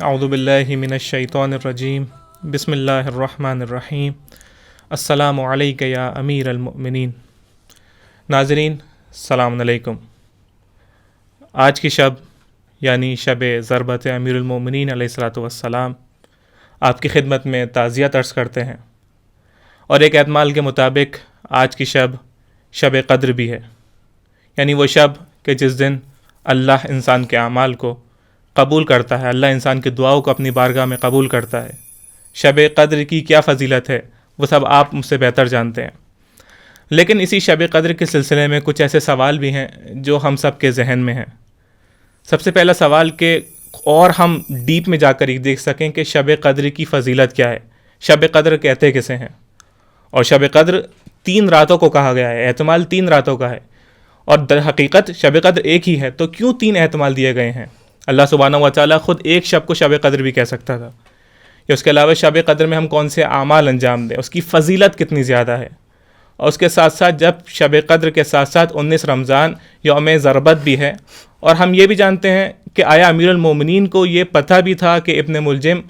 اعوذ باللہ من الشیطان الرجیم بسم اللہ الرحمن الرحیم السلام علیک یا امیر المؤمنین۔ ناظرین السلام علیکم۔ آج کی شب یعنی شب ضربت امیر المؤمنین علیہ الصلوۃ والسلام آپ کی خدمت میں تعزیت عرض کرتے ہیں، اور ایک احتمال کے مطابق آج کی شب شب قدر بھی ہے، یعنی وہ شب کہ جس دن اللہ انسان کے اعمال کو قبول کرتا ہے، اللہ انسان کی دعاؤں کو اپنی بارگاہ میں قبول کرتا ہے۔ شب قدر کی کیا فضیلت ہے وہ سب آپ مجھ سے بہتر جانتے ہیں، لیکن اسی شب قدر کے سلسلے میں کچھ ایسے سوال بھی ہیں جو ہم سب کے ذہن میں ہیں۔ سب سے پہلا سوال کہ اور ہم ڈیپ میں جا کر یہ دیکھ سکیں کہ شب قدر کی فضیلت کیا ہے، شب قدر کہتے کسے ہیں، اور شب قدر 3 راتوں کو کہا گیا ہے، احتمال 3 راتوں کا ہے، اور در حقیقت شب قدر ایک ہی ہے، تو کیوں 3 احتمال دیے گئے ہیں؟ اللہ سبحانہ و تعالیٰ خود ایک شب کو شب قدر بھی کہہ سکتا تھا، یا اس کے علاوہ شب قدر میں ہم کون سے اعمال انجام دیں، اس کی فضیلت کتنی زیادہ ہے۔ اور اس کے ساتھ ساتھ جب شب قدر کے ساتھ ساتھ 19 رمضان یوم ضربت بھی ہے، اور ہم یہ بھی جانتے ہیں کہ آیا امیر المومنین کو یہ پتہ بھی تھا کہ ابن ملجم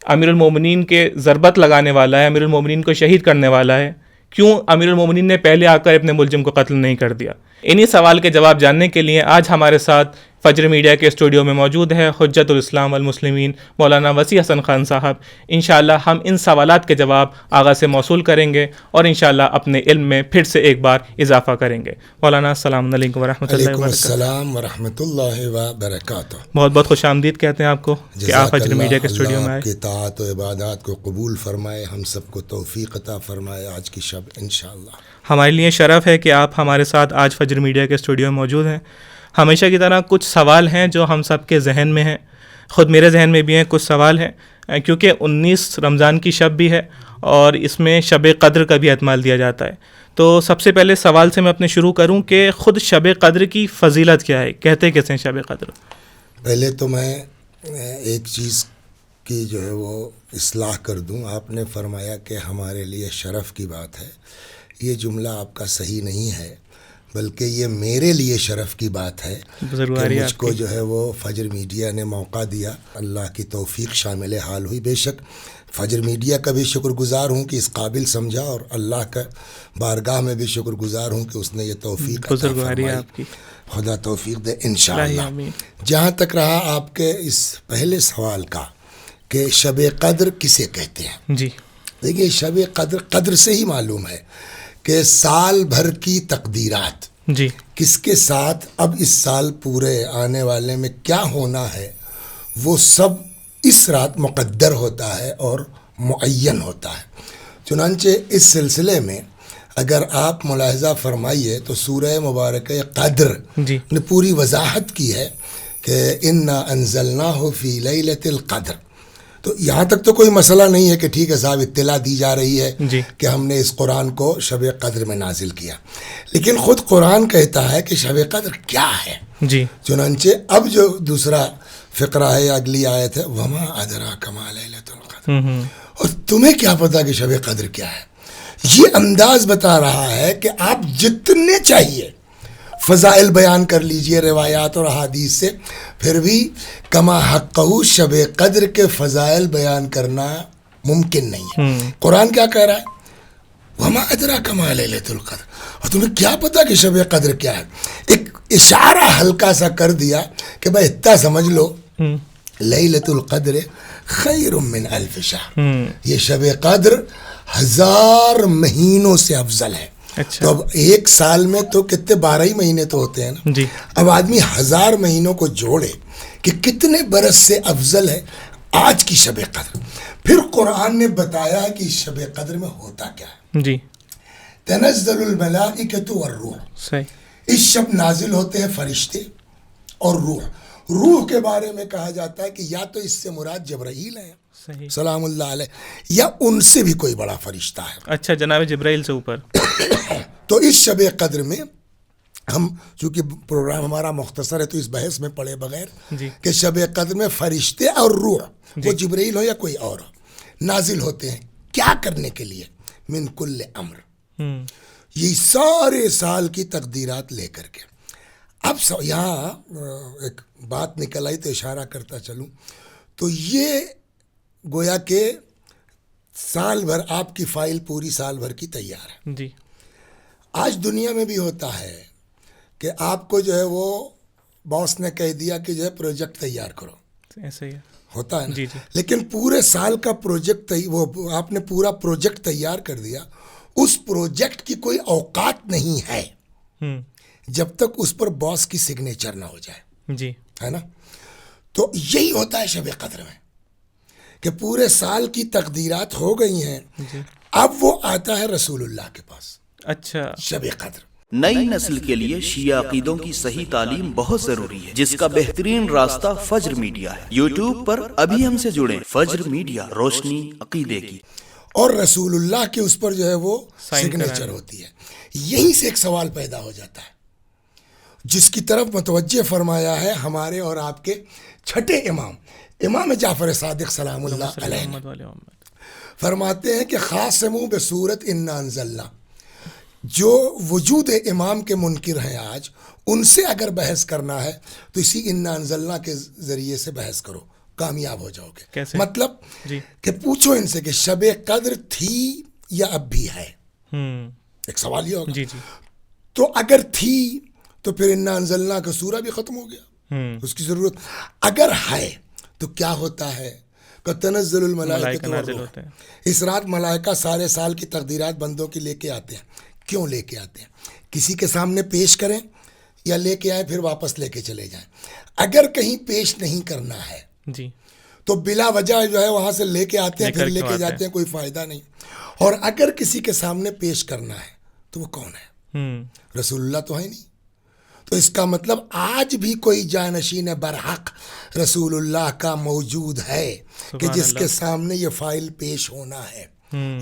امیر المومنین کے ضربت لگانے والا ہے، امیر المومنین کو شہید کرنے والا ہے؟ کیوں امیر المومنین نے پہلے آ کر ابن ملجم کو قتل نہیں کر دیا؟ انہی سوال کے جواب جاننے کے لیے آج ہمارے ساتھ فجر میڈیا کے اسٹوڈیو میں موجود ہے حجت الاسلام والمسلمین مولانا وسیع حسن خان صاحب۔ انشاءاللہ ہم ان سوالات کے جواب آغا سے موصول کریں گے، اور انشاءاللہ اپنے علم میں پھر سے ایک بار اضافہ کریں گے۔ مولانا السلام علیکم ورحمۃ اللہ وبرکاتہ۔ السلام ورحمۃ اللہ وبرکاتہ۔ بہت بہت خوش آمدید کہتے ہیں آپ کو کہ آپ فجر میڈیا کے اسٹوڈیو میں آئے۔ اللہ کی طاعت و عبادات کو قبول فرمائے، ہم سب کو توفیق عطا فرمائے آج کی شب انشاءاللہ۔ ہمارے لیے شرف ہے کہ آپ ہمارے ساتھ آج فجر میڈیا کے اسٹوڈیو میں موجود ہیں۔ ہمیشہ کی طرح کچھ سوال ہیں جو ہم سب کے ذہن میں ہیں، خود میرے ذہن میں بھی ہیں کچھ سوال ہیں، کیونکہ 19 رمضان کی شب بھی ہے اور اس میں شب قدر کا بھی احتمال دیا جاتا ہے۔ تو سب سے پہلے سوال سے میں اپنے شروع کروں کہ خود شب قدر کی فضیلت کیا ہے، کہتے کیسے ہیں شب قدر؟ پہلے تو میں ایک چیز کی جو ہے وہ اصلاح کر دوں۔ آپ نے فرمایا کہ ہمارے لیے شرف کی بات ہے، یہ جملہ آپ کا صحیح نہیں ہے، بلکہ یہ میرے لیے شرف کی بات ہے کہ مجھ کو جو ہے وہ فجر میڈیا نے موقع دیا، اللہ کی توفیق شامل حال ہوئی۔ بے شک فجر میڈیا کا بھی شکر گزار ہوں کہ اس قابل سمجھا، اور اللہ کا بارگاہ میں بھی شکر گزار ہوں کہ اس نے یہ توفیق عطا فرمائی۔ خدا توفیق دے انشاءاللہ۔ جہاں تک رہا آپ کے اس پہلے سوال کا کہ شب قدر کسے کہتے ہیں، جی دیکھیے شب قدر قدر سے ہی معلوم ہے کہ سال بھر کی تقدیرات جی کس کے ساتھ اب اس سال پورے آنے والے میں کیا ہونا ہے، وہ سب اس رات مقدر ہوتا ہے اور معین ہوتا ہے۔ چنانچہ اس سلسلے میں اگر آپ ملاحظہ فرمائیے تو سورہ مبارکہ قدر جی نے پوری وضاحت کی ہے کہ انا انزلناہ فی لیلۃ القدر۔ تو یہاں تک تو کوئی مسئلہ نہیں ہے کہ ٹھیک ہے صاحب اطلاع دی جا رہی ہے جی کہ ہم نے اس قرآن کو شب قدر میں نازل کیا، لیکن خود قرآن کہتا ہے کہ شب قدر کیا ہے۔ جی چنانچہ اب جو دوسرا فقرہ ہے، اگلی آیت ہے وما ادراک ما لیلۃ القدر، اور تمہیں کیا پتا کہ شب قدر کیا ہے؟ یہ انداز بتا رہا ہے کہ آپ جتنے چاہیے فضائل بیان کر لیجئے روایات اور احادیث سے، پھر بھی کما حقہ شب قدر کے فضائل بیان کرنا ممکن نہیں ہے۔ قرآن کیا کہہ رہا ہے؟ وما ادراک ما لیلۃ القدر، اور تمہیں کیا پتا کہ شب قدر کیا ہے؟ ایک اشارہ ہلکا سا کر دیا کہ بھائی اتنا سمجھ لو لیلۃ القدر خیر من الف شہر، یہ شب قدر 1000 مہینوں سے افضل ہے۔ اچھا، تو اب ایک سال میں تو کتنے 12 ہی مہینے تو ہوتے ہیں نا، جی اب آدمی 1000 مہینوں کو جوڑے کہ کتنے برس سے افضل ہے آج کی شب قدر۔ پھر قرآن نے بتایا کہ اس شب قدر میں ہوتا کیا ہے۔ جی تنزل الملائکۃ والروح، صحیح، اس شب نازل ہوتے ہیں فرشتے اور روح۔ روح کے بارے میں کہا جاتا ہے کہ یا تو اس سے مراد جبرائیل ہے صحیح، سلام اللہ علیہ، یا ان سے بھی کوئی بڑا فرشتہ ہے۔ اچھا، جناب جبرائیل سے اوپر۔ تو اس شب قدر میں ہم چونکہ پروگرام ہمارا مختصر ہے تو اس بحث میں پڑے بغیر جی کہ شب قدر میں فرشتے اور روح، وہ جبرائیل ہو یا کوئی اور ہو، نازل ہوتے ہیں کیا کرنے کے لیے؟ من کل امر، یہ سارے سال کی تقدیرات لے کر کے. اب یہاں ایک بات نکل آئی تو اشارہ کرتا چلوں. تو یہ گویا کہ سال بھر آپ کی فائل پوری سال بھر کی تیار ہے. جی. آج دنیا میں بھی ہوتا ہے کہ آپ کو جو ہے وہ باس نے کہہ دیا کہ جو ہے پروجیکٹ تیار کرو. ایسا ہی ہوتا ہے نا. جی جی. لیکن پورے سال کا پروجیکٹ وہ آپ نے پورا پروجیکٹ تیار کر دیا. اس پروجیکٹ کی کوئی اوقات نہیں ہے جب تک اس پر باس کی سگنیچر نہ ہو جائے. جی. ہے نا. تو یہی ہوتا ہے شب قدر میں کہ پورے سال کی تقدیرات ہو گئی ہیں. اب وہ آتا ہے رسول اللہ کے پاس. اچھا. شب قدر نئی نسل کے لیے شیعہ عقیدوں کی صحیح تعلیم بہت ضروری ہے، جس کا بہترین راستہ فجر میڈیا ہے. یوٹیوب پر ابھی ہم سے جڑیں. فجر میڈیا، روشنی عقیدے کی. اور رسول اللہ کے اس پر جو ہے وہ سگنیچر ہوتی ہے. یہیں سے ایک سوال پیدا ہو جاتا ہے جس کی طرف متوجہ فرمایا ہے ہمارے اور آپ کے چھٹے امام جعفر صادق سلام اللہ علیہ. فرماتے ہیں کہ خاصمو بصورت انا انزلنا. جو وجود امام کے منکر ہیں آج، ان سے اگر بحث کرنا ہے تو اسی انا انزلنا کے ذریعے سے بحث کرو، کامیاب ہو جاؤ گے. کیسے؟ مطلب جی. کہ پوچھو ان سے کہ شب قدر تھی یا اب بھی ہے. ایک سوال یہ ہوگا. جی جی. تو اگر تھی تو پھر انا انزلنا کا سورہ بھی ختم ہو گیا، اس کی ضرورت. اگر ہے تو کیا ہوتا ہے کہ تنزل الملائکۃ والروح. اس رات ملائکہ سارے سال کی تقدیرات بندوں کی لے کے آتے ہیں. کیوں لے کے آتے ہیں؟ کسی کے سامنے پیش کریں یا لے کے آئے پھر واپس لے کے چلے جائیں. اگر کہیں پیش نہیں کرنا ہے جی تو بلا وجہ جو ہے وہاں سے لے کے آتے ہیں، پھر لے کے جاتے ہیں، کوئی فائدہ نہیں. اور اگر کسی کے سامنے پیش کرنا ہے تو وہ کون ہے؟ رسول اللہ تو ہے نہیں. تو اس کا مطلب آج بھی کوئی جانشین برحق رسول اللہ کا موجود ہے کہ جس کے سامنے یہ فائل پیش ہونا ہے.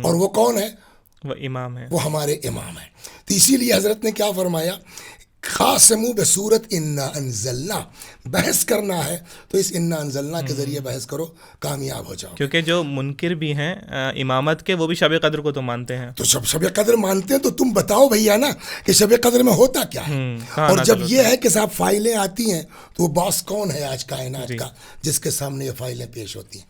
اور وہ کون ہے؟ وہ امام ہے، وہ ہمارے امام ہیں. تو اسی لیے حضرت نے کیا فرمایا؟ خاصمو بصورت انا انزلنا. بحث کرنا ہے تو اس انا انزلنا کے ذریعے بحث کرو، کامیاب ہو جاؤ. کیونکہ جو منکر بھی ہیں امامت کے، وہ بھی شب قدر کو تو مانتے ہیں. تو شب قدر مانتے ہیں تو تم بتاؤ بھیا نا کہ شب قدر میں ہوتا کیا ہے. اور جب یہ ہے کہ صاحب فائلیں آتی ہیں تو وہ باس کون ہے آج کائنات کا جس کے سامنے یہ فائلیں پیش ہوتی ہیں؟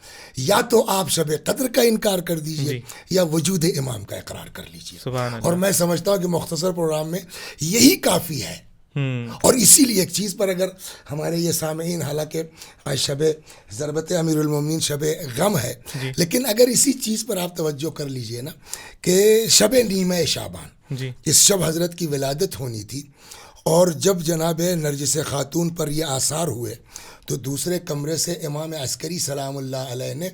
یا تو آپ شب قدر کا انکار کر دیجئے یا وجود امام کا اقرار کر لیجئے. اور میں سمجھتا ہوں کہ مختصر پروگرام میں یہی کافی ہے. اور اسی لیے ایک چیز پر اگر ہمارے یہ سامعین، حالانکہ آج شب ضربت امیر المومنین شب غم ہے، لیکن اگر اسی چیز پر آپ توجہ کر لیجئے نا کہ شب نیمہ شعبان، اس شب حضرت کی ولادت ہونی تھی. اور جب جناب نرجس خاتون پر یہ آثار ہوئے تو دوسرے کمرے سے امام عسکری سلام اللہ علیہ نے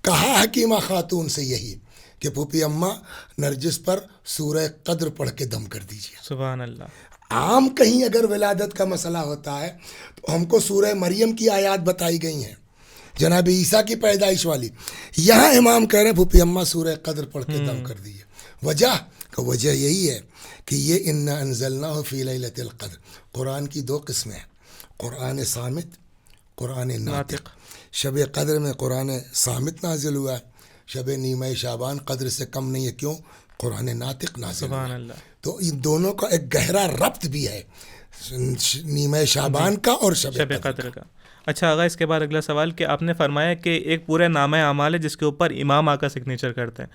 کہا حکیمہ خاتون سے یہی کہ پھوپھی اماں نرجس پر سورہ قدر پڑھ کے دم کر دیجیے. سبحان اللہ. عام کہیں اگر ولادت کا مسئلہ ہوتا ہے تو ہم کو سورہ مریم کی آیات بتائی گئی ہیں، جناب عیسیٰ کی پیدائش والی. یہاں امام کہہ رہے ہیں پھوپھی اماں سورہ قدر پڑھ کے دم کر دیجیے. وجہ یہی ہے کہ یہ انا انزلناہ فی لیلۃ القدر. قرآن کی دو قسمیں ہیں، قرآن صامت، قرآن ناطق. شب قدر میں قرآن صامت نازل ہوا ہے. شب نیمہ شعبان قدر سے کم نہیں ہے. کیوں؟ قرآن ناطق نازل ہوا ہے. تو ان دونوں کا ایک گہرا ربط بھی ہے، نیمہ شعبان کا اور شب قدر کا. اچھا آغا، اس کے بعد اگلا سوال کہ آپ نے فرمایا کہ ایک پورے نامہ اعمال ہے جس کے اوپر امام آ کر سگنیچر کرتے ہیں.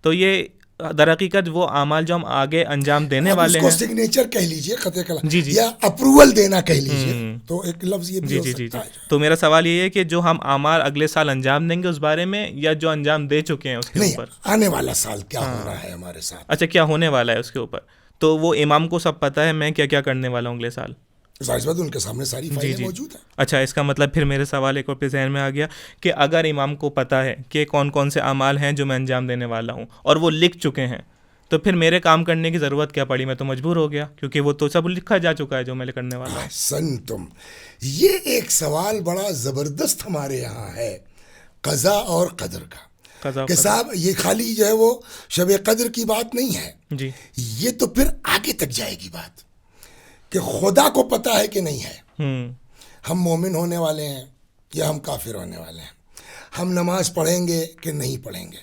تو یہ در حقیقت وہ اعمال جو ہم آگے انجام دینے والے ہیں، اس کو سگنیچر کہہ لیجئے، خطِ کلام جی جی، یا اپروول دینا کہہ لیجئے. تو ایک لفظ یہ بھی ہو سکتا ہے. تو میرا سوال یہ ہے کہ جو ہم اعمال اگلے سال انجام دیں گے اس بارے میں، یا جو انجام دے چکے ہیں اس کے اوپر؟ آنے والا سال کیا ہونا ہے ہمارے ساتھ. اچھا، کیا ہونے والا ہے اس کے اوپر. تو وہ امام کو سب پتہ ہے میں کیا کیا کرنے والا ہوں اگلے سال؟ ظاہر بات ان کے سامنے ساری فائلیں موجود ہیں. اچھا، اس کا مطلب پھر میرے سوال ایک اور پہ ذہن میں آ گیا کہ اگر امام کو پتہ ہے کہ کون کون سے اعمال ہیں جو میں انجام دینے والا ہوں اور وہ لکھ چکے ہیں، تو پھر میرے کام کرنے کی ضرورت کیا پڑی؟ میں تو مجبور ہو گیا کیونکہ وہ تو سب لکھا جا چکا ہے جو میں کرنے والا ہوں. احسن تم. یہ ایک سوال بڑا زبردست ہمارے یہاں ہے قضا اور قدر کا، کہ صاحب یہ خالی جو ہے وہ شب قدر کی بات نہیں ہے جی، یہ تو پھر آگے تک جائے گی بات کہ خدا کو پتہ ہے کہ نہیں ہے ہم مومن ہونے والے ہیں یا ہم کافر ہونے والے ہیں، ہم نماز پڑھیں گے کہ نہیں پڑھیں گے.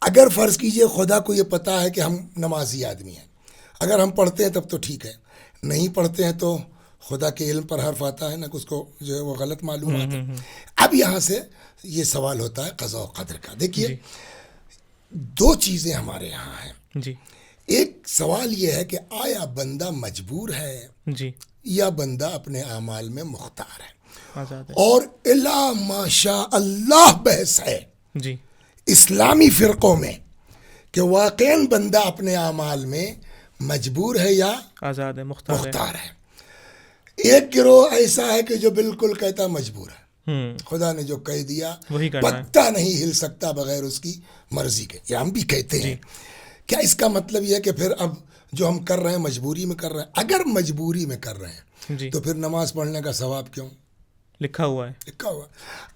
اگر فرض کیجئے خدا کو یہ پتا ہے کہ ہم نمازی آدمی ہیں، اگر ہم پڑھتے ہیں تب تو ٹھیک ہے، نہیں پڑھتے ہیں تو خدا کے علم پر حرف آتا ہے، نہ کہ اس کو جو ہے وہ غلط معلومات ہے۔ اب یہاں سے یہ سوال ہوتا ہے قضاء و قدر کا۔ دیکھیے دو چیزیں ہمارے یہاں ہیں، جی ایک سوال یہ ہے کہ آیا بندہ مجبور ہے جی یا بندہ اپنے اعمال میں مختار ہے، آزاد ہے، اور الا ماشاء اللہ بحث ہے جی اسلامی فرقوں میں کہ واقعاً بندہ اپنے اعمال میں مجبور ہے یا آزاد ہے، مختار ہے۔ مختار ہے۔ ایک گروہ ایسا ہے کہ جو بالکل کہتا مجبور ہے، خدا نے جو کہہ دیا وہی کرنا ہے۔ پتا نہیں ہل سکتا بغیر اس کی مرضی کے، یہ ہم بھی کہتے ہیں۔ کیا اس کا مطلب یہ ہے کہ پھر اب جو ہم کر رہے ہیں مجبوری میں کر رہے ہیں؟ اگر مجبوری میں کر رہے ہیں جی تو پھر نماز پڑھنے کا ثواب کیوں لکھا ہوا ہے۔ لکھا ہوا؟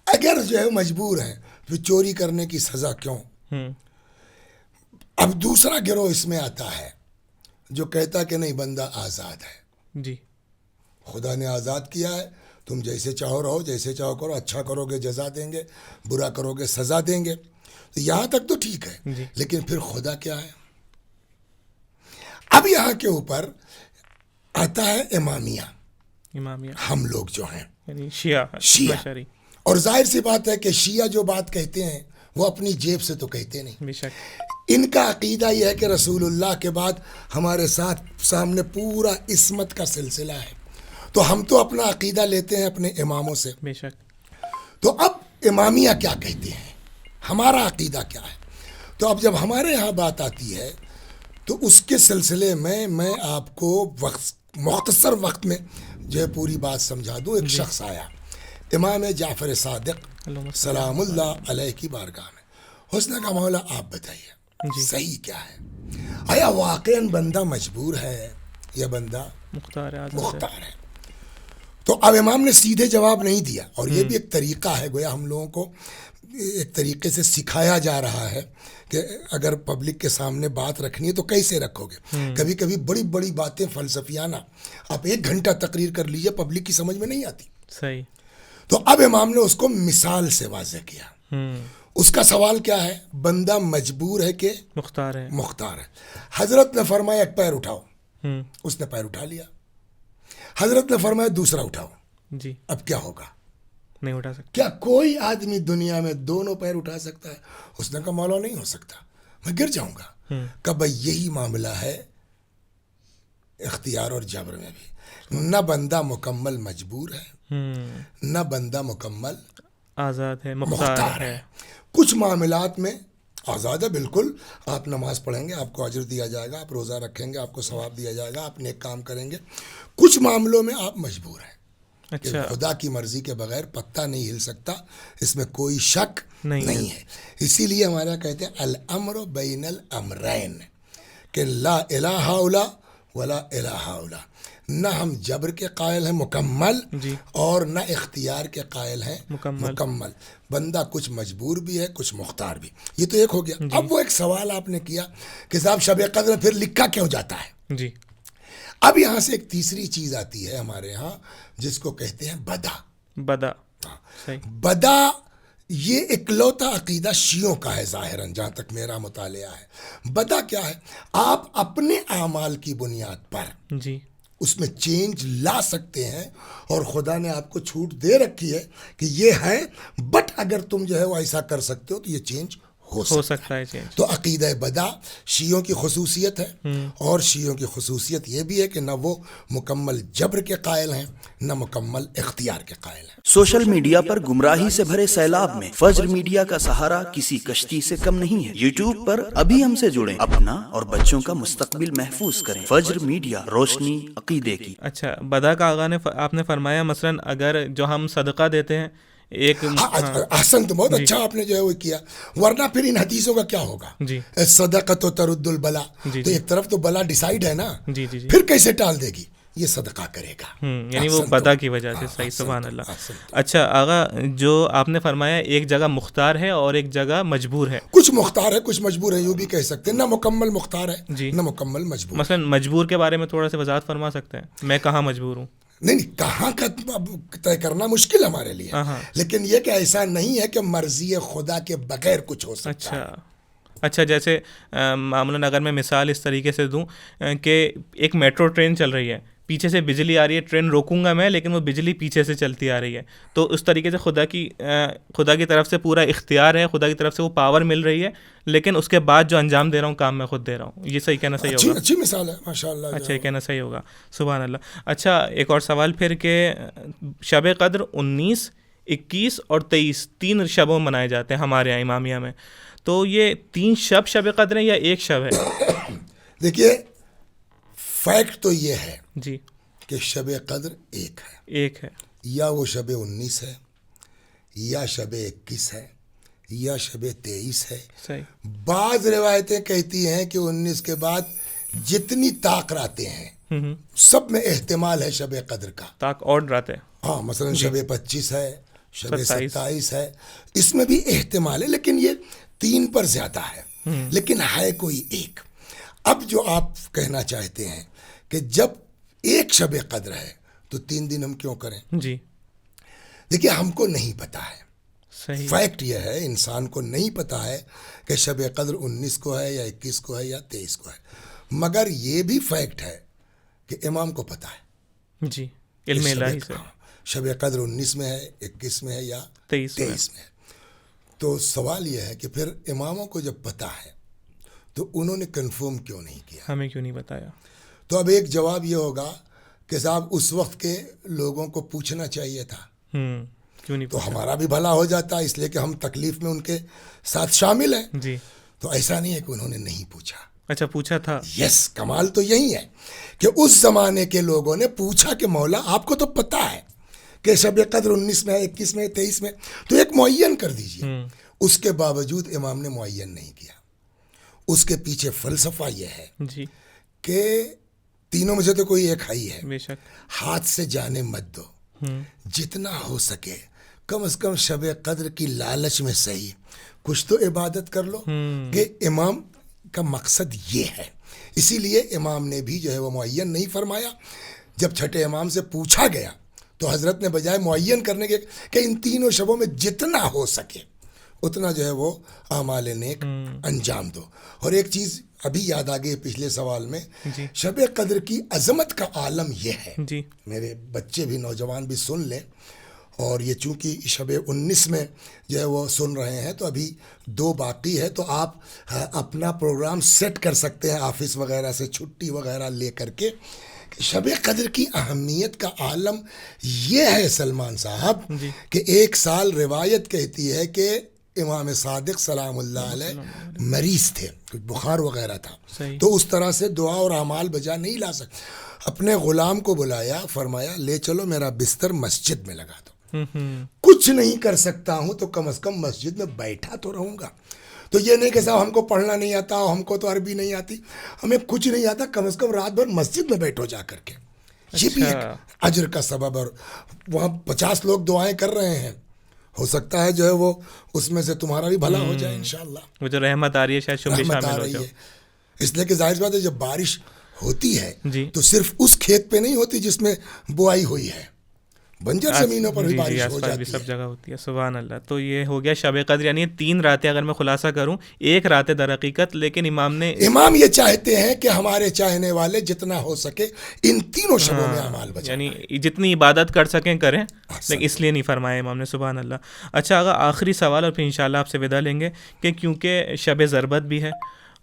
اگر جو ہے مجبور ہیں پھر چوری کرنے کی سزا کیوں؟ اب دوسرا گروہ اس میں آتا ہے جو کہتا کہ نہیں بندہ آزاد ہے، جی خدا نے آزاد کیا ہے، تم جیسے چاہو رہو، جیسے چاہو کرو، اچھا کرو گے جزا دیں گے، برا کرو گے سزا دیں گے، تو یہاں تک تو ٹھیک ہے، جی لیکن پھر خدا کیا ہے؟ اب یہاں کے اوپر آتا ہے امامیہ، امامیہ ہم لوگ جو ہیں یعنی شیعہ شیعہ، اشعری، اور ظاہر سی بات ہے کہ شیعہ جو بات کہتے ہیں وہ اپنی جیب سے تو کہتے نہیں، بے شک، ان کا عقیدہ یہ ہے کہ رسول اللہ کے بعد ہمارے ساتھ سامنے پورا عصمت کا سلسلہ ہے، تو ہم تو اپنا عقیدہ لیتے ہیں اپنے اماموں سے۔ بے شک، تو اب امامیہ کیا کہتے ہیں، ہمارا عقیدہ کیا ہے؟ تو اب جب ہمارے یہاں بات آتی ہے تو اس کے سلسلے میں آپ کو مختصر وقت میں جو ہے پوری بات سمجھا دوں۔ ایک شخص آیا امام جعفر صادق سلام اللہ علیہ کی بارگاہ میں، اس نے کہا مولا آپ بتائیے صحیح کیا ہے، آیا واقعاً بندہ مجبور ہے یا بندہ مختار ہے، آزاد ہے۔ مختار ہے؟ تو اب امام نے سیدھے جواب نہیں دیا، اور یہ بھی ایک طریقہ ہے، گویا ہم لوگوں کو ایک طریقے سے سکھایا جا رہا ہے کہ اگر پبلک کے سامنے بات رکھنی ہے تو کیسے رکھو گے۔ کبھی کبھی بڑی بڑی باتیں فلسفیانہ آپ 1 گھنٹہ تقریر کر لیجئے، پبلک کی سمجھ میں نہیں آتی۔ صحیح، تو اب امام نے اس کو مثال سے واضح کیا۔ اس کا سوال کیا ہے؟ بندہ مجبور ہے کہ مختار ہے، مختار ہے؟ حضرت نے فرمایا ایک پیر اٹھاؤ، اس نے پیر اٹھا لیا۔ حضرت نے فرمایا دوسرا اٹھاؤ، جی اب کیا ہوگا؟ نہیں اٹھا سکتے۔ کیا کوئی آدمی دنیا میں دونوں پیر اٹھا سکتا ہے؟ اس نے کہا مولا نہیں ہو سکتا، میں گر جاؤں گا۔ کہ بھائی یہی معاملہ ہے اختیار اور جبر میں بھی، نہ بندہ مکمل مجبور ہے، نہ بندہ مکمل آزاد ہے، مختار ہے۔ کچھ معاملات میں آزاد ہے بالکل، آپ نماز پڑھیں گے آپ کو اجر دیا جائے گا، آپ روزہ رکھیں گے آپ کو ثواب دیا جائے گا، آپ نیک کام کریں گے۔ کچھ معاملوں میں آپ مجبور ہیں، اچھا، خدا کی مرضی کے بغیر پتہ نہیں ہل سکتا، اس میں کوئی شک نہیں ہے۔ اسی لیے ہمارا کہتے ہیں الامر بین الامرین، کہ لا الہ الا ولا الہ الا، نہ ہم جبر کے قائل ہیں مکمل، اور نہ اختیار کے قائل ہیں مکمل۔ بندہ کچھ مجبور بھی ہے کچھ مختار بھی، یہ تو ایک ہو گیا۔ اب وہ ایک سوال آپ نے کیا کہ صاحب شب قدر پھر لکھا کیوں جاتا ہے؟ جی اب یہاں سے ایک تیسری چیز آتی ہے ہمارے ہاں جس کو کہتے ہیں بدا۔ بدا، صحیح، بدا یہ اکلوتا عقیدہ شیعوں کا ہے ظاہراً، جہاں تک میرا مطالعہ ہے۔ بدا کیا ہے؟ آپ اپنے اعمال کی بنیاد پر جی اس میں چینج لا سکتے ہیں، اور خدا نے آپ کو چھوٹ دے رکھی ہے کہ یہ ہے، بٹ اگر تم جو ہے وہ ایسا کر سکتے ہو تو یہ چینج ہو سکتا ہے چینج۔ تو عقیدہ بدا شیعوں کی خصوصیت ہے، اور شیعوں کی خصوصیت یہ بھی ہے کہ نہ وہ مکمل جبر کے قائل ہیں نہ مکمل اختیار کے قائل ہیں۔ سوشل میڈیا پر گمراہی سے بھرے سیلاب میں فجر میڈیا کا سہارا کسی کشتی سے کم نہیں ہے۔ یوٹیوب پر ابھی ہم سے جڑیں، اپنا اور بچوں کا مستقبل محفوظ کریں۔ فجر میڈیا، روشنی عقیدے کی۔ اچھا، بدا کا آغا نے آپ نے فرمایا مثلاً اگر جو ہم صدقہ دیتے ہیں ایک احسن، تو بہت اچھا آپ نے جو ہے وہ کیا، ورنہ پھر ان حدیثوں کا کیا ہوگا؟ جی صدقۃ ترد البلا، تو ایک طرف تو بلا ڈیسائیڈ ہے نا، جی جی جی، پھر کیسے ٹال دے گی؟ یہ صدقہ کرے گا، یعنی وہ بدا کی وجہ سے۔ صحیح، سبحان اللہ۔ اچھا آغا، جو آپ نے فرمایا ایک جگہ مختار ہے اور ایک جگہ مجبور ہے، کچھ مختار ہے کچھ مجبور ہے، یوں بھی کہہ سکتے ہیں، نہ مکمل مختار ہے جی، نہ مکمل مجبور۔ مثلاً مجبور کے بارے میں تھوڑا سا وضاحت فرما سکتے ہیں؟ میں کہاں مجبور ہوں؟ نہیں، کہاں کا طے کرنا مشکل ہمارے لیے، لیکن یہ کہ ایسا نہیں ہے کہ مرضی خدا کے بغیر کچھ ہو سکتا ہے۔ اچھا، اچھا جیسے معمولاً اگر میں مثال اس طریقے سے دوں کہ ایک میٹرو ٹرین چل رہی ہے, پیچھے سے بجلی آ رہی ہے, ٹرین روکوں گا میں لیکن وہ بجلی پیچھے سے چلتی آ رہی ہے, تو اس طریقے سے خدا کی طرف سے پورا اختیار ہے, خدا کی طرف سے وہ پاور مل رہی ہے, لیکن اس کے بعد جو انجام دے رہا ہوں کام میں خود دے رہا ہوں. یہ صحیح کہنا صحیح ہوگا؟ اچھی مثال ہے ماشاء اللہ. اچھا یہ کہنا صحیح ہوگا, سبحان اللہ. اچھا ایک اور سوال پھر کہ شب قدر 19, 21 اور 23 3 شبوں منائے جاتے ہیں ہمارے یہاں امامیہ میں, تو یہ 3 شب قدر ہیں یا ایک شب ہے؟ دیکھیے فیکٹ تو یہ ہے جی کہ شب قدر ایک ہے, یا وہ شب 19 ہے, یا شب 21 ہے, یا شب 23 ہے. صحیح. بعض روایتیں کہتی ہیں کہ 19 کے بعد جتنی طاق راتیں ہیں سب میں احتمال ہے شب قدر کا. طاق اور راتیں, ہاں مثلا شب 25 ہے, شب 27 ہے, اس میں بھی احتمال ہے, لیکن یہ 3 پر زیادہ ہے, لیکن ہے کوئی ایک. اب جو آپ کہنا چاہتے ہیں کہ جب ایک شب قدر ہے تو 3 دن ہم کیوں کریں؟ جی دیکھیے ہم کو نہیں پتا ہے, صحیح. فیکٹ یہ ہے انسان کو نہیں پتا ہے کہ شب قدر 19 کو ہے یا 21 کو ہے یا 23 کو ہے, مگر یہ بھی فیکٹ ہے کہ امام کو پتا ہے. جی علم الہی سے. شب قدر 19 میں ہے, 21 میں ہے یا 23 میں ہے. تو سوال یہ ہے کہ پھر اماموں کو جب پتا ہے تو انہوں نے کنفرم کیوں نہیں کیا, ہمیں کیوں نہیں بتایا؟ تو اب ایک جواب یہ ہوگا کہ صاحب اس وقت کے لوگوں کو پوچھنا چاہیے تھا, کیوں نہیں تو ہمارا بھی بھلا ہو جاتا, اس لیے کہ ہم تکلیف میں ان کے ساتھ شامل ہیں. جی تو ایسا نہیں ہے کہ انہوں نے نہیں پوچھا. اچھا پوچھا تھا. یس, کمال تو یہی ہے کہ اس زمانے کے لوگوں نے پوچھا کہ مولا آپ کو تو پتا ہے کہ شب قدر 19 میں 21 میں 23 میں, تو ایک معین کر دیجئے. اس کے باوجود امام نے معین نہیں کیا. اس کے پیچھے فلسفہ یہ ہے جی کہ تینوں میں سے تو کوئی ایک ہی ہے. بے شک. ہاتھ سے جانے مت دو, جتنا ہو سکے کم از کم شب قدر کی لالچ میں صحیح کچھ تو عبادت کر لو, کہ امام کا مقصد یہ ہے. اسی لیے امام نے بھی جو ہے وہ معین نہیں فرمایا. جب چھٹے امام سے پوچھا گیا تو حضرت نے بجائے معین کرنے کے کہ ان تینوں شبوں میں جتنا ہو سکے اتنا جو ہے وہ اعمال نیک انجام دو. اور ایک چیز ابھی یاد آ گئی پچھلے سوال میں, شب قدر کی عظمت کا عالم یہ ہے, جی میرے بچے بھی نوجوان بھی سن لیں, اور یہ چونکہ شب 19 میں جو ہے وہ سن رہے ہیں تو ابھی 2 باقی ہے, تو آپ اپنا پروگرام سیٹ کر سکتے ہیں آفس وغیرہ سے چھٹی وغیرہ لے کر کے. شب قدر کی اہمیت کا عالم یہ ہے سلمان صاحب کہ ایک سال روایت کہتی ہے کہ امام صادق سلام اللہ علیہ مریض تھے, کچھ بخار وغیرہ تھا, تو اس طرح سے دعا اور اعمال بجا نہیں لا سکتے. اپنے غلام کو بلایا, فرمایا لے چلو میرا بستر مسجد میں لگا دو, کچھ نہیں کر سکتا ہوں تو کم از کم مسجد میں بیٹھا تو رہوں گا. تو یہ نہیں کہ صاحب ہم کو پڑھنا نہیں آتا, ہم کو تو عربی نہیں آتی, ہمیں کچھ نہیں آتا, کم از کم رات بھر مسجد میں بیٹھو جا کر کے. یہ بھی ایک اجر کا سبب, اور وہاں 50 لوگ دعائیں کر رہے ہیں, ہو سکتا ہے جو ہے وہ اس میں سے تمہارا بھی بھلا ہو جائے انشاءاللہ. وہ جو رحمت آ رہی ہے شاید شامل ہو جائے. اس لیے کہ ظاہر بات ہے جب بارش ہوتی ہے تو صرف اس کھیت پہ نہیں ہوتی جس میں بوائی ہوئی ہے, بنجر زمینوں پر بھی بارش ہو جاتی ہے, سب جگہ ہوتی ہے. سبحان اللہ. تو یہ ہو گیا شب قدر, یعنی 3 راتیں اگر میں خلاصہ کروں, 1 رات در حقیقت, لیکن امام یہ چاہتے ہیں کہ ہمارے چاہنے والے جتنا ہو سکے ان تینوں شبوں میں اعمال بچائیں, یعنی جتنی عبادت کر سکیں کریں, لیکن اس لیے نہیں فرمایا امام نے. سبحان اللہ. اچھا آگا آخری سوال اور پھر انشاءاللہ آپ سے ودا لیں گے کہ کیونکہ شب ضربت بھی ہے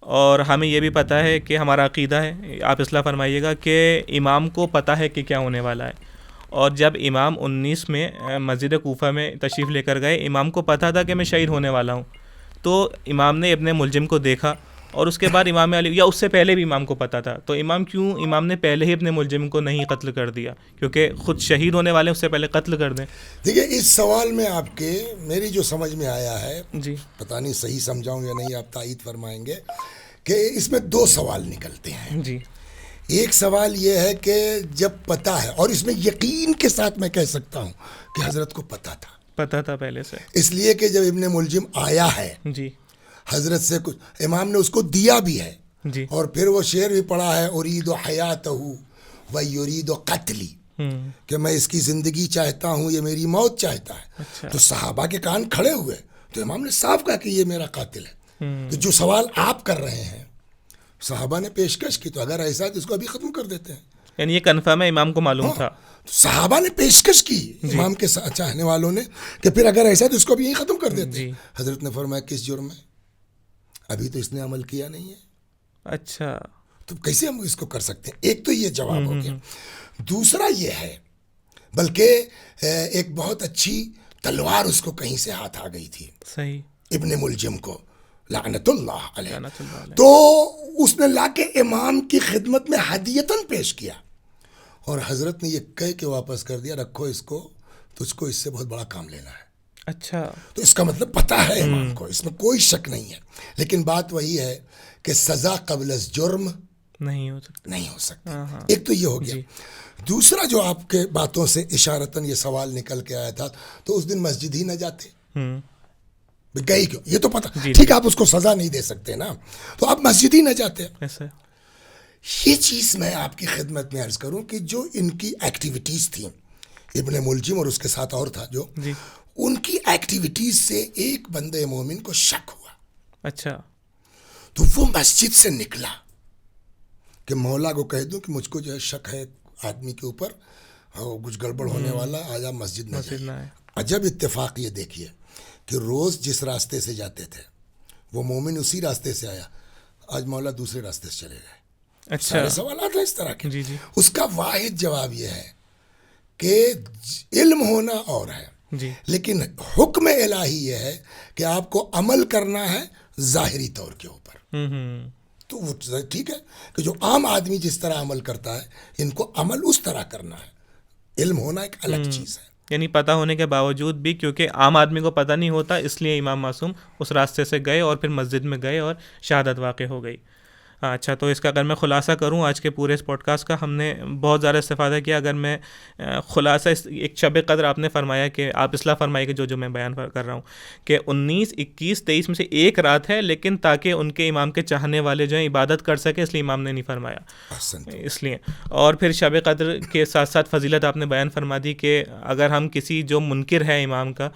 اور ہمیں یہ بھی پتہ ہے کہ ہمارا عقیدہ ہے, آپ اصلاح فرمائیے گا, کہ امام کو پتہ ہے کہ کیا ہونے والا ہے. اور جب امام 19 میں مسجد کوفہ میں تشریف لے کر گئے, امام کو پتہ تھا کہ میں شہید ہونے والا ہوں, تو امام نے ابن ملجم کو دیکھا, اور اس کے بعد امام علی, یا اس سے پہلے بھی امام کو پتہ تھا, تو امام نے پہلے ہی ابن ملجم کو نہیں قتل کر دیا, کیونکہ خود شہید ہونے والے اس سے پہلے قتل کر دیں. دیکھیے اس سوال میں آپ کے میری جو سمجھ میں آیا ہے, جی پتہ نہیں صحیح سمجھاؤں یا نہیں, آپ تائید فرمائیں گے, کہ اس میں 2 سوال نکلتے ہیں. جی ایک سوال یہ ہے کہ جب پتہ ہے, اور اس میں یقین کے ساتھ میں کہہ سکتا ہوں کہ حضرت کو پتہ تھا پہلے سے, اس لیے کہ جب ابن ملجم آیا ہے جی حضرت سے کچھ امام نے اس کو دیا بھی ہے, جی اور پھر وہ شعر بھی پڑھا ہے, ارید حیاتہ و یرید قتلی, کہ میں اس کی زندگی چاہتا ہوں, یہ میری موت چاہتا ہے. تو صحابہ کے کان کھڑے ہوئے, تو امام نے صاف کہا کہ یہ میرا قاتل ہے, کہ جو سوال آپ کر رہے ہیں صحابہ نے پیشکش کی، تو اگر ایسا ہے تو اس کو ابھی ختم کر دیتے ہیں. یعنی یہ کنفرم ہے، امام کو معلوم تھا. صحابہ نے پیشکش کی امام کے چاہنے والوں نے کہ پھر اگر ایسا ہے تو اس کو ابھی یہی ختم کر دیتے ہیں. حضرت نے فرمایا کس جرم میں؟ ابھی تو اس نے عمل کیا نہیں ہے. اچھا، تو کیسے ہم اس کو کر سکتے ہیں؟ ایک تو یہ جواب ہو گیا. دوسرا یہ ہے، بلکہ ایک بہت اچھی تلوار اس کو کہیں سے ہاتھ آ گئی تھی صحیح، ابن ملجم کو لعنت اللہ علیہ. تو اس نے لا کے امام کی خدمت میں ہدیتاً پیش کیا، اور حضرت نے یہ کہہ کے واپس کر دیا رکھو اس کو، تجھ کو اس سے بہت بڑا کام لینا ہے. اچھا، تو اس کا مطلب پتہ ہے امام کو، اس میں کوئی شک نہیں ہے. لیکن بات وہی ہے کہ سزا قبل از جرم نہیں ہو سکتا، نہیں ہو سکتی. ایک تو یہ ہو گیا. دوسرا جو آپ کے باتوں سے اشارتاً یہ سوال نکل کے آیا تھا، تو اس دن مسجد ہی نہ جاتے. گئی کیوں؟ یہ تو پتہ ٹھیک ہے، آپ اس کو سزا نہیں دے سکتے نا، تو آپ مسجد ہی نہ جاتے. ایسا یہ چیز میں آپ کی خدمت میں عرض کروں کہ جو ان کی ایکٹیویٹیز تھیں، ابن ملجم اور اس کے ساتھ اور تھا جو، ان کی ایکٹیویٹیز سے ایک بندے مومن کو شک ہوا. اچھا، تو وہ مسجد سے نکلا کہ مولا کو کہہ دوں کہ مجھ کو جو ہے شک ہے آدمی کے اوپر، کچھ گڑبڑ ہونے والا، آجا مسجد میں جائے. عجب اتفاق یہ دیکھیے کہ روز جس راستے سے جاتے تھے وہ مومن اسی راستے سے آیا، آج مولا دوسرے راستے سے چلے گئے. اچھا، سارے سوالات ہیں اس طرح کے. اس کا واحد جواب یہ ہے کہ علم ہونا اور ہے، لیکن حکم الہی یہ ہے کہ آپ کو عمل کرنا ہے ظاہری طور کے اوپر. تو وہ ٹھیک ہے کہ جو عام آدمی جس طرح عمل کرتا ہے ان کو عمل اس طرح کرنا ہے. علم ہونا ایک الگ چیز ہے. یعنی پتہ ہونے کے باوجود بھی کیونکہ عام آدمی کو پتہ نہیں ہوتا، اس لیے امام معصوم اس راستے سے گئے اور پھر مسجد میں گئے اور شہادت واقع ہو گئی. اچھا، تو اس کا اگر میں خلاصہ کروں آج کے پورے اس پوڈ کاسٹ کا، ہم نے بہت زیادہ استفادہ کیا. اگر میں خلاصہ، ایک شب قدر آپ نے فرمایا کہ آپ اصلاح فرمائیے کہ جو میں بیان کر رہا ہوں کہ 19، 21، 23 میں سے ایک رات ہے، لیکن تاکہ ان کے امام کے چاہنے والے جو ہیں عبادت کر سکے، اس لیے امام نے نہیں فرمایا اس لیے. اور پھر شب قدر کے ساتھ ساتھ فضیلت آپ نے بیان فرما دی کہ اگر ہم کسی جو منکر ہے امام کا،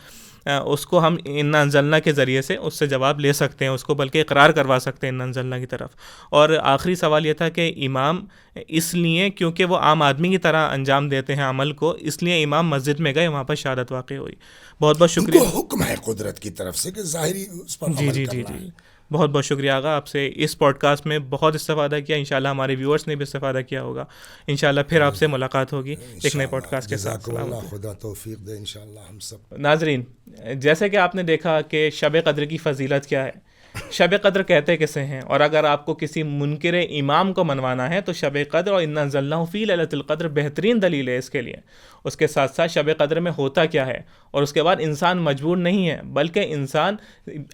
اس کو ہم انا انزلنا کے ذریعے سے اس سے جواب لے سکتے ہیں، اس کو بلکہ اقرار کروا سکتے ہیں انا انزلنا کی طرف. اور آخری سوال یہ تھا کہ امام اس لیے کیونکہ وہ عام آدمی کی طرح انجام دیتے ہیں عمل کو، اس لیے امام مسجد میں گئے، وہاں پر شہادت واقع ہوئی. بہت بہت شکریہ. حکم ہے قدرت کی طرف سے کہ ظاہری اس پر عمل کرنا ہے. بہت بہت شکریہ آغا، آپ سے اس پوڈ کاسٹ میں بہت استفادہ کیا. انشاءاللہ ہمارے ویورز نے بھی استفادہ کیا ہوگا. انشاءاللہ پھر آپ سے ملاقات ہوگی ایک نئے پوڈ کاسٹ کے ساتھ. خدا توفیق دے انشاءاللہ ہم سب. ناظرین، جیسے کہ آپ نے دیکھا کہ شب قدر کی فضیلت کیا ہے، شب قدر کہتے کسے ہیں، اور اگر آپ کو کسی منکر امام کو منوانا ہے تو شب قدر اور انا انزلناہ فی لیلۃ القدر بہترین دلیل ہے اس کے لیے. اس کے ساتھ ساتھ شب قدر میں ہوتا کیا ہے، اور اس کے بعد انسان مجبور نہیں ہے، بلکہ انسان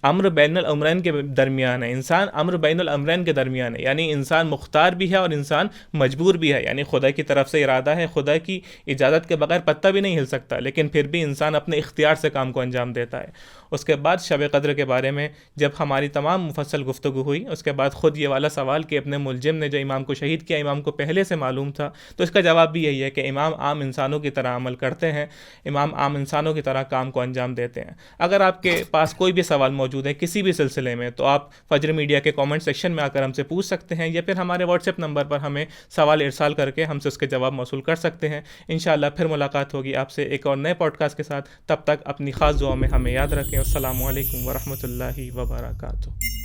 امر بین الامرین کے درمیان ہے. انسان امر بین الامرین کے درمیان ہے، یعنی انسان مختار بھی ہے اور انسان مجبور بھی ہے. یعنی خدا کی طرف سے ارادہ ہے، خدا کی اجازت کے بغیر پتہ بھی نہیں ہل سکتا، لیکن پھر بھی انسان اپنے اختیار سے کام کو انجام دیتا ہے. اس کے بعد شب قدر کے بارے میں جب ہماری تمام مفصل گفتگو ہوئی، اس کے بعد خود یہ والا سوال کہ ابن ملجم نے جو امام کو شہید کیا امام کو پہلے سے معلوم تھا، تو اس کا جواب بھی یہی ہے کہ امام عام انسانوں کی طرح عمل کرتے ہیں، امام عام انسانوں کی طرح کام کو انجام دیتے ہیں. اگر آپ کے پاس کوئی بھی سوال موجود ہے کسی بھی سلسلے میں، تو آپ فجر میڈیا کے کامنٹ سیکشن میں آ کر ہم سے پوچھ سکتے ہیں، یا پھر ہمارے واٹس ایپ نمبر پر ہمیں سوال ارسال کر کے ہم سے اس کے جواب موصول کر سکتے ہیں. انشاءاللہ پھر ملاقات ہوگی آپ سے ایک اور نئے پوڈ کاسٹ کے ساتھ. تب تک اپنی خاص دعا میں ہمیں یاد رکھیں. السلام علیکم ورحمۃ اللہ وبرکاتہ.